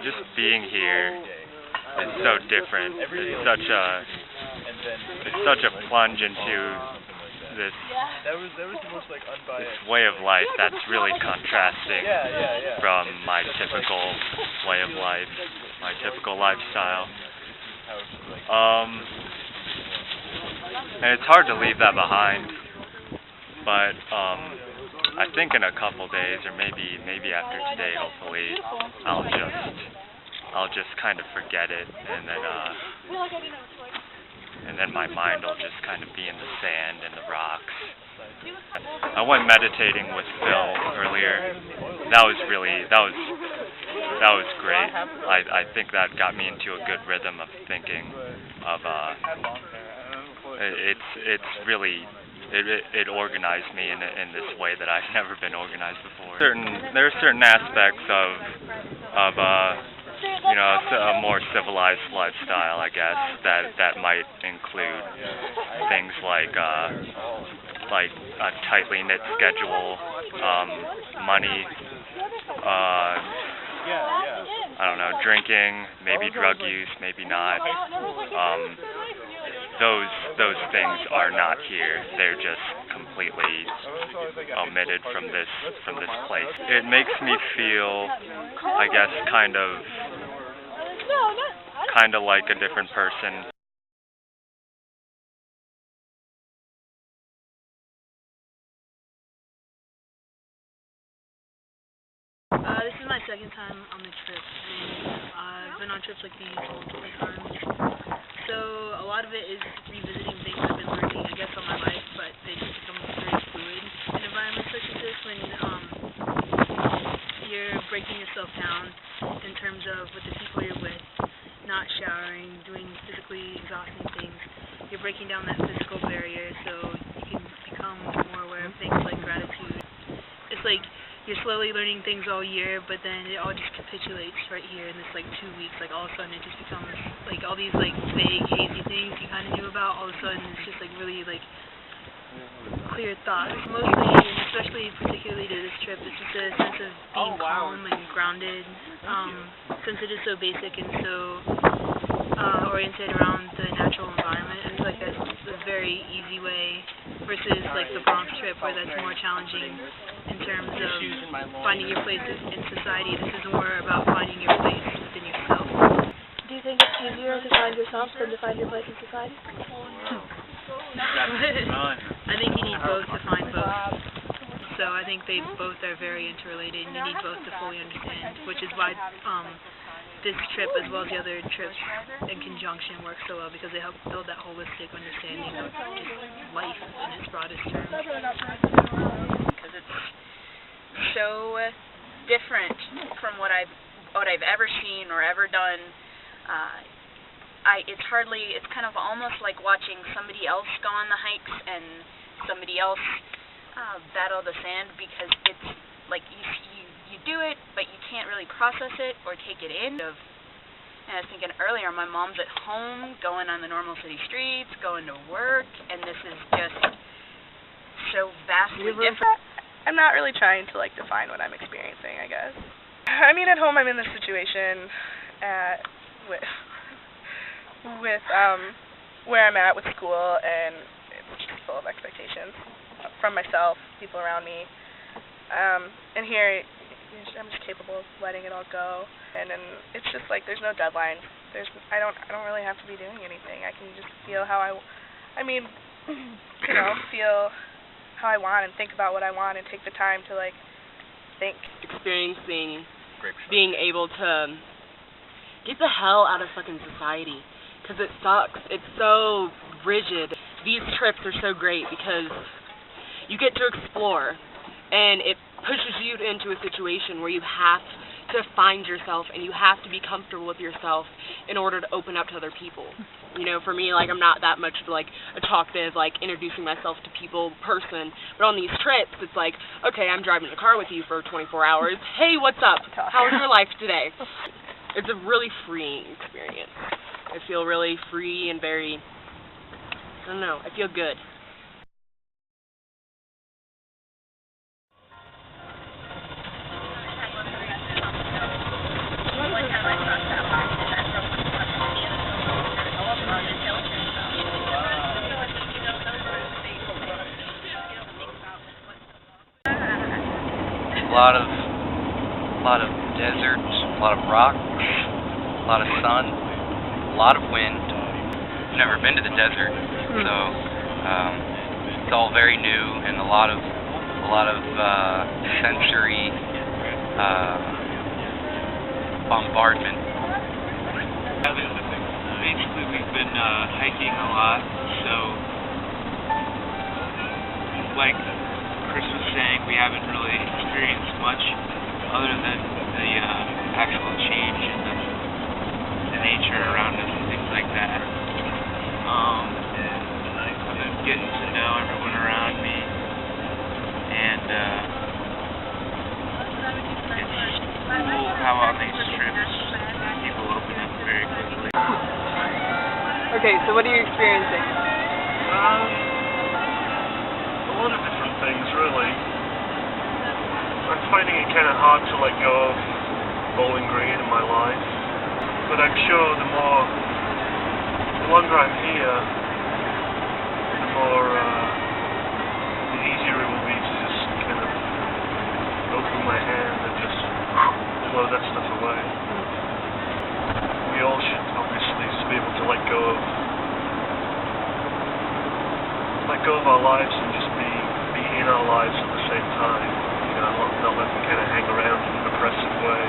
just being here is so different. It's such a plunge into this way of life that's really contrasting from my typical way of life, my typical lifestyle. And it's hard to leave that behind, but I think in a couple days, or maybe after today, hopefully, I'll just kind of forget it, and then my mind will just kind of be in the sand and the rocks. I went meditating with Phil earlier. That was great. I think that got me into a good rhythm of thinking. It organized me in this way that I've never been organized before. There are certain aspects of a more civilized lifestyle, I guess, that might include things like a tightly knit schedule, money, I don't know, drinking, maybe drug use, maybe not. Those things are not here. They're just completely omitted from this place. It makes me feel, I guess, kind of like a different person. This is my second time on the trip, and I've been on trips like these multiple times. So a lot of it is revisiting things I've been learning, I guess, all my life, but they just become very fluid in environments such as this when you're breaking yourself down in terms of with the people you're with, not showering, doing physically exhausting things. You're breaking down that physical barrier so you can become more aware of things like gratitude. It's like you're slowly learning things all year, but then it all just capitulates right here in this 2 weeks. All of a sudden it just becomes all these vague, hazy things you kind of knew about. All of a sudden it's just really clear thoughts. Mostly, and especially particularly to this trip, it's just a sense of being calm and grounded, since it is so basic and so oriented around the natural environment. It's that's a very easy way versus the Bronx trip where that's more challenging in terms of finding your place in society. This is more about finding your place within yourself. Do you think it's easier to find yourself than to find your place in society? I think you need both to find both. So I think they both are very interrelated, and you need both to fully understand, which is why this trip, as well as the other trips in conjunction, work so well, because they help build that holistic understanding of just life in its broadest terms. Because it's so different from what I've ever seen or ever done. It's kind of almost like watching somebody else go on the hikes and somebody else battle the sand, because it's like you do it, but you can't really process it or take it in. And I was thinking earlier, my mom's at home, going on the normal city streets, going to work, and this is just so vastly different. I'm not really trying to define what I'm experiencing, I guess. I mean, at home I'm in this situation with where I'm at with school, and it's just full of expectations from myself, people around me. And here I'm just capable of letting it all go, and it's just there's no deadline. I don't really have to be doing anything. I can just feel how feel how I want and think about what I want and take the time to think. Experiencing being able to get the hell out of fucking society, because it sucks. It's so rigid. These trips are so great because you get to explore, and it pushes you into a situation where you have to find yourself and you have to be comfortable with yourself in order to open up to other people. For me, I'm not that much of a talkative, introducing myself to people person, but on these trips, it's okay, I'm driving a car with you for 24 hours. Hey, what's up? How's your life today? It's a really freeing experience. I feel really free and very, I don't know, I feel good. A lot of rocks, a lot of sun, a lot of wind. I've never been to the desert, so it's all very new and a lot of sensory bombardment. Basically, we've been hiking a lot, so like Chris was saying, we haven't really experienced much other than the actual change in the nature around us and things like that. I've been getting to know everyone around me, and it's cool how on these trips people open up very quickly. Okay, so what are you experiencing? A lot of different things, really. I'm finding it kind of hard to let go of Bowling Green in my life, but I'm sure the longer I'm here, the easier it will be to just kind of open my hand and just blow that stuff away. We all should obviously just be able to let go of our lives and just be in our lives at the same time. You know, not let them kind of hang around in an oppressive way.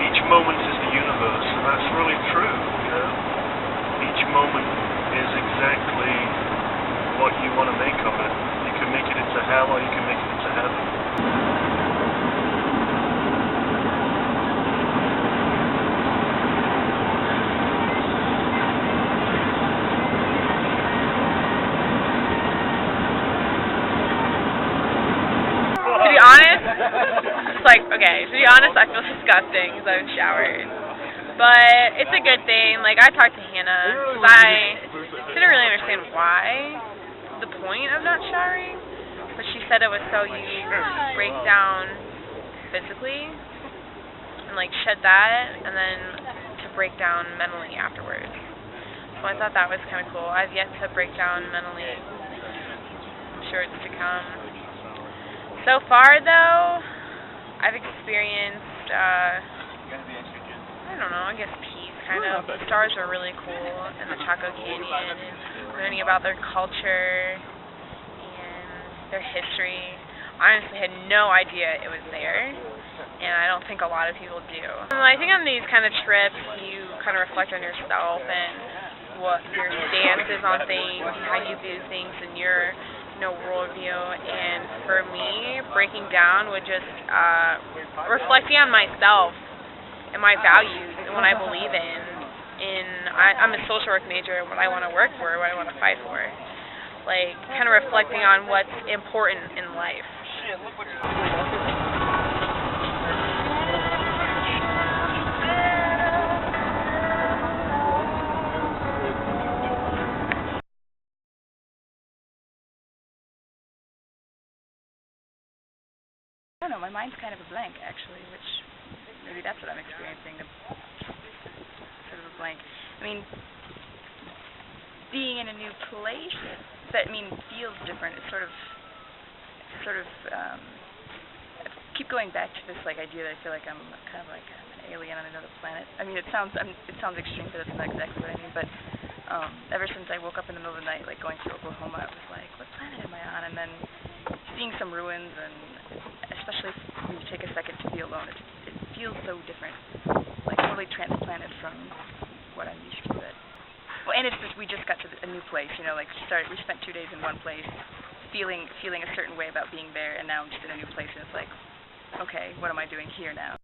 Each moment is the universe, and that's really true. You know, each moment is exactly what you want to make of it. You can make it into hell, or you can make it into heaven. To be honest, to be honest, I feel disgusting because I haven't showered. But it's a good thing. Like, I talked to Hannah because I didn't really understand why, the point of not showering. But she said it was so you break down physically and, like, shed that, and then to break down mentally afterwards. So I thought that was kind of cool. I've yet to break down mentally. I'm sure it's to come. So far, though, I've experienced, I don't know, I guess peace, kind of. The stars are really cool in the Chaco Canyon, and learning about their culture and their history. I honestly had no idea it was there, and I don't think a lot of people do. I think on these kind of trips, you kind of reflect on yourself and what your stance is on things, how you view things in your worldview, and for me, breaking down would just reflecting on myself and my values and what I believe in. I'm a social work major, what I want to work for, what I want to fight for. Like, kind of reflecting on what's important in life. I don't know, my mind's kind of a blank, actually, which maybe that's what I'm experiencing, sort of a blank. I mean, being in a new place, that feels different. It's sort of, I keep going back to this, like, idea that I feel like I'm kind of like an alien on another planet. I mean, it sounds extreme, but that's not exactly what I mean, but ever since I woke up in the middle of the night, like, going through Oklahoma, I was like, what planet am I on? And then seeing some ruins, and especially when you take a second to be alone, it feels so different, like totally transplanted from what I'm used to. And it's just, we just got to a new place, like we spent 2 days in one place, feeling a certain way about being there, and now I'm just in a new place, and it's like, okay, what am I doing here now?